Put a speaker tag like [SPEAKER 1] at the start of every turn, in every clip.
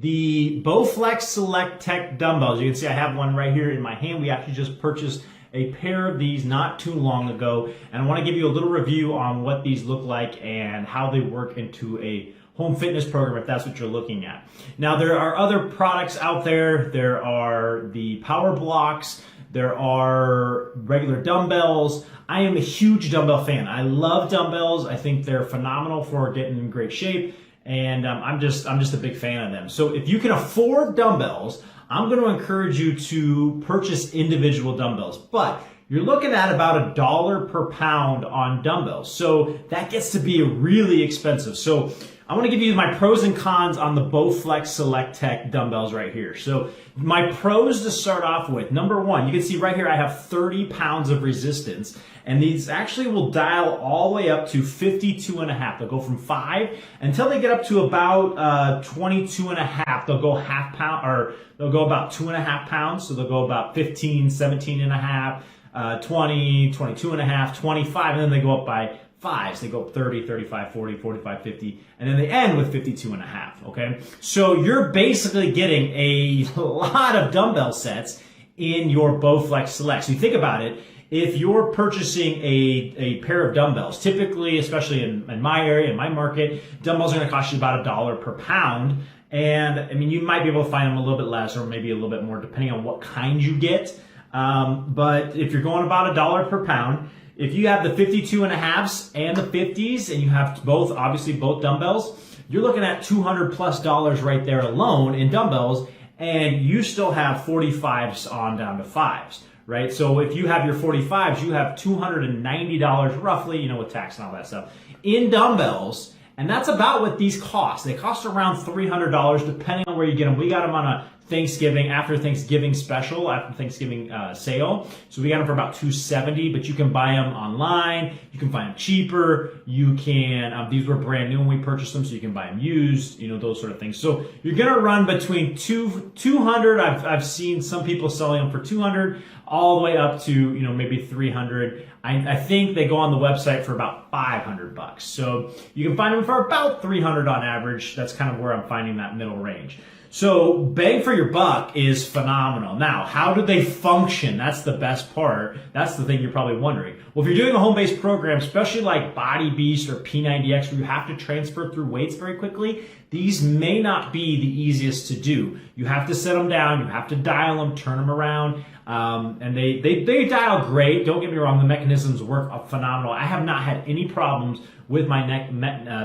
[SPEAKER 1] the Bowflex SelectTech dumbbells. You can see I have one right here in my hand. We actually just purchased a pair of these not too long ago, and I want to give you a little review on what these look like and how they work into a home fitness program if that's what you're looking at. Now, there are other products out there. There are the power blocks, there are regular dumbbells. I am a huge dumbbell fan. I love dumbbells. I think they're phenomenal for getting in great shape, and I'm just a big fan of them. So if you can afford dumbbells, I'm going to encourage you to purchase individual dumbbells, but you're looking at about $1 per pound on dumbbells. So that gets to be really expensive. So I want to give you my pros and cons on the Bowflex SelectTech dumbbells right here. So my pros to start off with, number one, you can see right here I have 30 pounds of resistance, and these actually will dial all the way up to 52.5. They'll go from 5 until they get up to about 22.5. They'll go half pound, or they'll go about 2.5 pounds. So they'll go about 15, 17.5, 20, 22.5, 25, and then they go up by 5s. They go up 30, 35, 40, 45, 50, and then they end with 52.5, okay? So you're basically getting a lot of dumbbell sets in your Bowflex Select. So you think about it, if you're purchasing a pair of dumbbells, typically, especially in my area, in my market, dumbbells are gonna cost you about $1 per pound. And I mean, you might be able to find them a little bit less or maybe a little bit more depending on what kind you get. But if you're going about $1 per pound, if you have the 52.5s and the 50s, and you have both, obviously both dumbbells, you're looking at $200+ right there alone in dumbbells, and you still have 45s on down to 5s, right? So if you have your 45s, you have $290 roughly, you know, with tax and all that stuff, in dumbbells. And that's about what these cost. They cost around $300 depending on where you get them. We got them on a Thanksgiving, after Thanksgiving special, after Thanksgiving sale. So we got them for about $270, but you can buy them online. You can find them cheaper. You can, these were brand new when we purchased them, so you can buy them used, you know, those sort of things. So you're gonna run between 200, I've seen some people selling them for 200, all the way up to, you know, maybe 300. I think they go on the website for about $500. So you can find them for about 300 on average. That's kind of where I'm finding that middle range. So bang for your buck is phenomenal. Now, how do they function? That's the best part. That's the thing you're probably wondering. Well, if you're doing a home-based program, especially like Body Beast or P90X, where you have to transfer through weights very quickly, these may not be the easiest to do. You have to set them down, you have to dial them, turn them around, and they dial great. Don't get me wrong, the mechanisms work phenomenal. I have not had any problems with my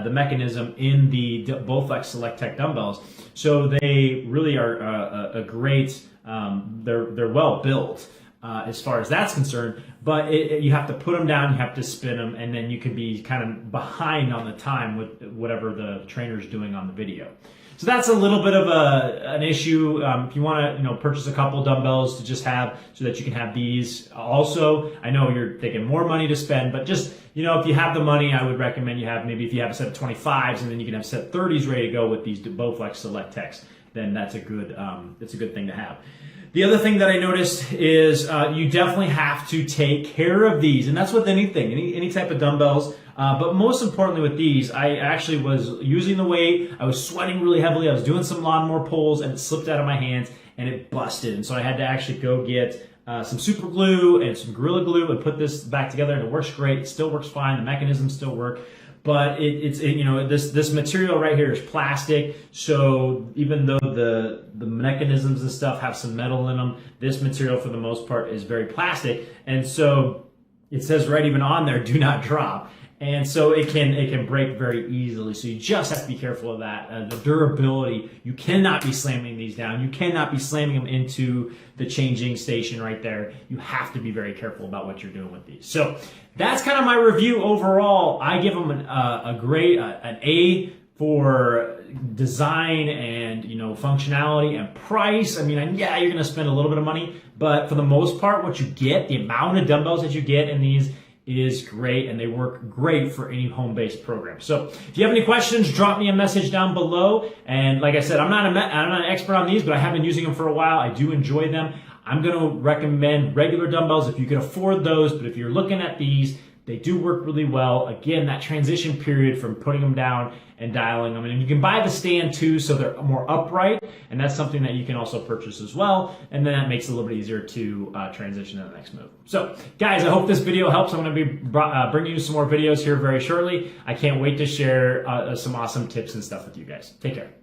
[SPEAKER 1] the mechanism in the Bowflex SelectTech dumbbells. So they really are a great, they're well built as far as that's concerned, but you have to put them down, you have to spin them, and then you can be kind of behind on the time with whatever the trainer's doing on the video. So that's a little bit of an issue. If you want to, you know, purchase a couple dumbbells to just have so that you can have these also. I know you're thinking more money to spend, but just, you know, if you have the money, I would recommend you have, maybe if you have a set of 25s and then you can have a set of 30s ready to go with these Bowflex SelectTechs, then that's a good, it's a good thing to have. The other thing that I noticed is you definitely have to take care of these, and that's with anything, any type of dumbbells. But most importantly with these, I actually was using the weight, I was sweating really heavily, I was doing some lawnmower pulls, and it slipped out of my hands and it busted. And so I had to actually go get some super glue and some Gorilla Glue and put this back together, and it works great. It still works fine, the mechanisms still work. But you know, this material right here is plastic, so even though the mechanisms and stuff have some metal in them, this material for the most part is very plastic, and so it says right even on there, do not drop. And so it can break very easily. So you just have to be careful of that. The durability, you cannot be slamming these down. You cannot be slamming them into the changing station right there. You have to be very careful about what you're doing with these. So that's kind of my review overall. I give them an A for design and, you know, functionality and price. I mean, yeah, you're going to spend a little bit of money, but for the most part, what you get, the amount of dumbbells that you get in these is great, and they work great for any home-based program. So if you have any questions, drop me a message down below. And like I said, I'm not an expert on these, but I have been using them for a while. I do enjoy them. I'm going to recommend regular dumbbells if you can afford those, but if you're looking at these, They do work really well. Again, that transition period from putting them down and dialing them. And you can buy the stand too, so they're more upright. And that's something that you can also purchase as well. And then that makes it a little bit easier to transition to the next move. So guys, I hope this video helps. I'm going to be bringing you some more videos here very shortly. I can't wait to share some awesome tips and stuff with you guys. Take care.